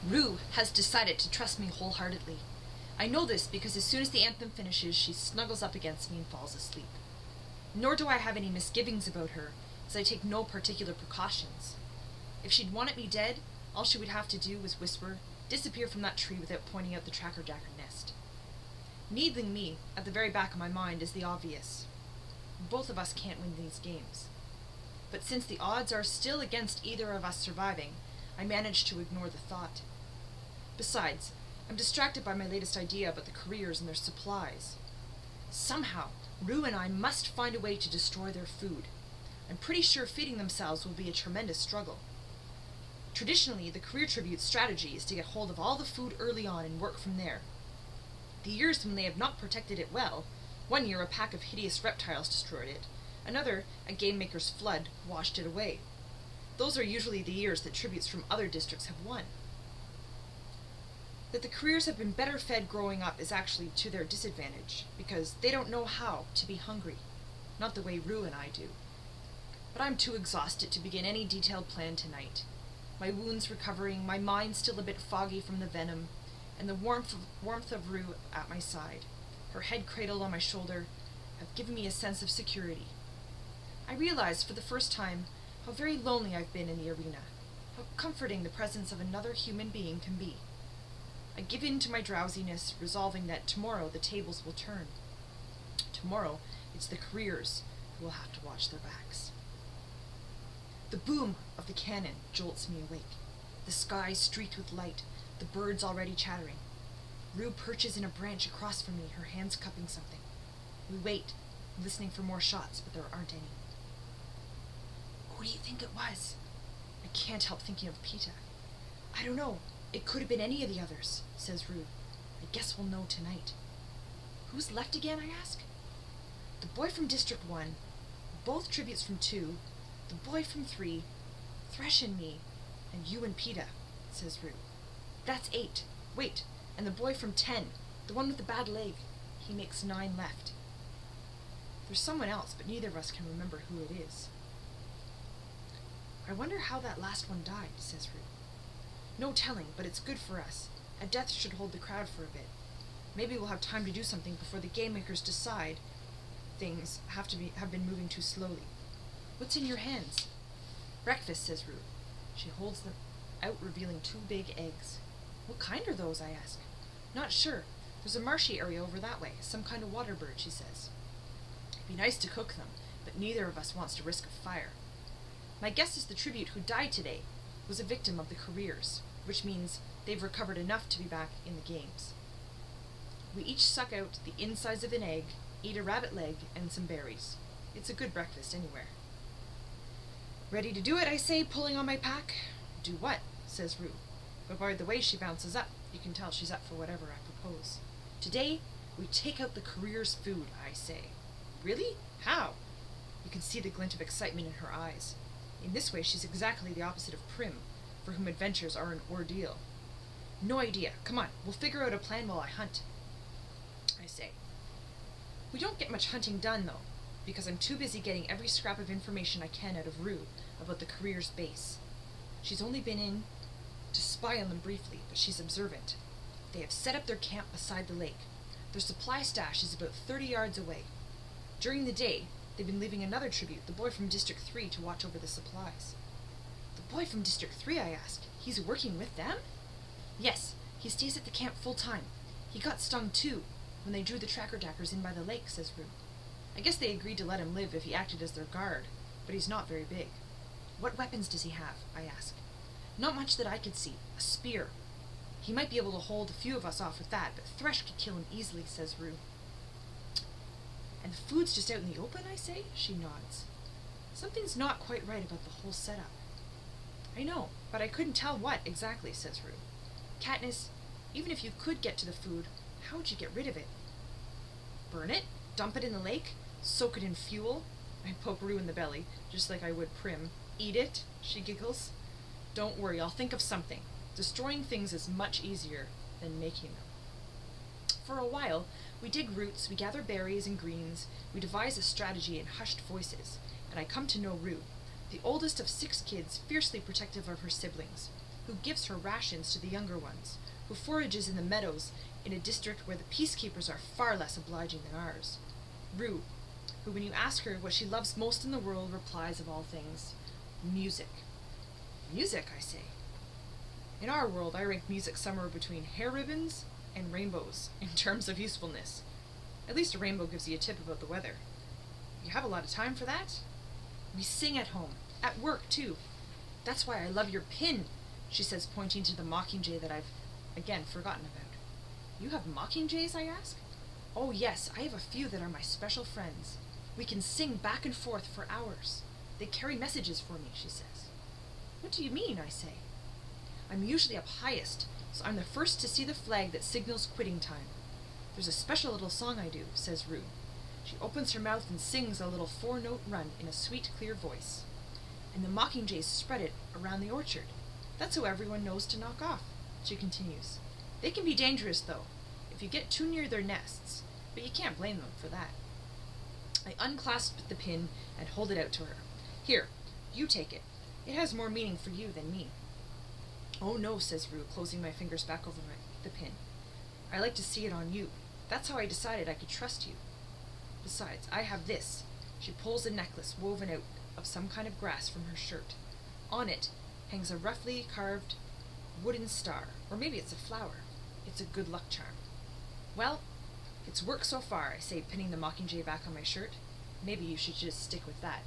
Rue has decided to trust me wholeheartedly. I know this because as soon as the anthem finishes, she snuggles up against me and falls asleep. Nor do I have any misgivings about her, as I take no particular precautions. If she'd wanted me dead, all she would have to do was whisper, "Disappear from that tree," without pointing out the tracker-jacker nest. Needling me, at the very back of my mind, is the obvious. Both of us can't win these games. But since the odds are still against either of us surviving, I manage to ignore the thought. Besides, I'm distracted by my latest idea about the careers and their supplies. Somehow, Rue and I must find a way to destroy their food. I'm pretty sure feeding themselves will be a tremendous struggle. Traditionally, the career tribute's strategy is to get hold of all the food early on and work from there. The years when they have not protected it well, one year a pack of hideous reptiles destroyed it, another, a game maker's flood, washed it away. Those are usually the years that tributes from other districts have won. That the careers have been better fed growing up is actually to their disadvantage, because they don't know how to be hungry, not the way Rue and I do. But I'm too exhausted to begin any detailed plan tonight. My wounds recovering, my mind still a bit foggy from the venom, and the warmth of Rue at my side, her head cradled on my shoulder, have given me a sense of security. I realize for the first time how very lonely I've been in the arena, how comforting the presence of another human being can be. I give in to my drowsiness, resolving that tomorrow the tables will turn. Tomorrow it's the careers who will have to watch their backs. The boom of the cannon jolts me awake. The sky streaked with light, the birds already chattering. Rue perches in a branch across from me, her hands cupping something. We wait, listening for more shots, but there aren't any. Who do you think it was? I can't help thinking of Peta. I don't know. It could have been any of the others, says Rue. I guess we'll know tonight. Who's left again, I ask? The boy from District 1, both tributes from 2, the boy from 3, Thresh and me, and you and Peta, says Rue. That's 8. Wait, and the boy from 10, the one with the bad leg. He makes 9 left. There's someone else, but neither of us can remember who it is. I wonder how that last one died, says Rue. No telling, but it's good for us. A death should hold the crowd for a bit. Maybe we'll have time to do something before the game makers decide things have been moving too slowly. What's in your hands? Breakfast, says Rue. She holds them out, revealing 2 big eggs. What kind are those, I ask. Not sure. There's a marshy area over that way, some kind of water bird, she says. It'd be nice to cook them, but neither of us wants to risk a fire. My guess is the tribute who died today was a victim of the careers, which means they've recovered enough to be back in the games. We each suck out the insides of an egg, eat a rabbit leg, and some berries. It's a good breakfast anywhere. Ready to do it, I say, pulling on my pack. Do what? Says Rue. But by the way she bounces up, you can tell she's up for whatever I propose. Today, we take out the careers' food, I say. Really? How? You can see the glint of excitement in her eyes. In this way, she's exactly the opposite of Prim, for whom adventures are an ordeal. No idea. Come on, we'll figure out a plan while I hunt, I say. We don't get much hunting done, though, because I'm too busy getting every scrap of information I can out of Rue about the careers' base. She's only been in to spy on them briefly, but she's observant. They have set up their camp beside the lake. Their supply stash is about 30 yards away. During the day, they've been leaving another tribute, the boy from District 3, to watch over the supplies. The boy from District 3, I ask. He's working with them? Yes, he stays at the camp full time. He got stung too, when they drew the tracker-jackers in by the lake, says Rue. I guess they agreed to let him live if he acted as their guard, but he's not very big. What weapons does he have? I ask. Not much that I could see. A spear. He might be able to hold a few of us off with that, but Thresh could kill him easily, says Rue. And the food's just out in the open, I say? She nods. Something's not quite right about the whole setup. I know, but I couldn't tell what exactly, says Rue. Katniss, even if you could get to the food, how would you get rid of it? Burn it? Dump it in the lake? Soak it in fuel? I poke Rue in the belly, just like I would Prim. Eat it? She giggles. Don't worry, I'll think of something. Destroying things is much easier than making them. For a while, we dig roots, we gather berries and greens, we devise a strategy in hushed voices, and I come to know Rue, the oldest of 6 kids, fiercely protective of her siblings. who gives her rations to the younger ones, who forages in the meadows in a district where the peacekeepers are far less obliging than ours. Rue, who when you ask her what she loves most in the world replies of all things, music. Music, I say. In our world, I rank music somewhere between hair ribbons and rainbows in terms of usefulness. At least a rainbow gives you a tip about the weather. You have a lot of time for that? We sing at home, at work too. That's why I love your pin, she says, pointing to the mockingjay that I've, again, forgotten about. You have mockingjays, I ask? Oh yes, I have a few that are my special friends. We can sing back and forth for hours. They carry messages for me, she says. What do you mean, I say. I'm usually up highest, so I'm the first to see the flag that signals quitting time. There's a special little song I do, says Rue. She opens her mouth and sings a little 4-note run in a sweet, clear voice. And the mockingjays spread it around the orchard. That's how everyone knows to knock off, she continues. They can be dangerous, though, if you get too near their nests, but you can't blame them for that. I unclasp the pin and hold it out to her. Here, you take it. It has more meaning for you than me. Oh no, says Rue, closing my fingers back over the pin. I like to see it on you. That's how I decided I could trust you. Besides, I have this. She pulls a necklace woven out of some kind of grass from her shirt. On it hangs a roughly carved wooden star, or maybe it's a flower. It's a good luck charm. Well, it's worked so far, I say, pinning the mockingjay back on my shirt. Maybe you should just stick with that.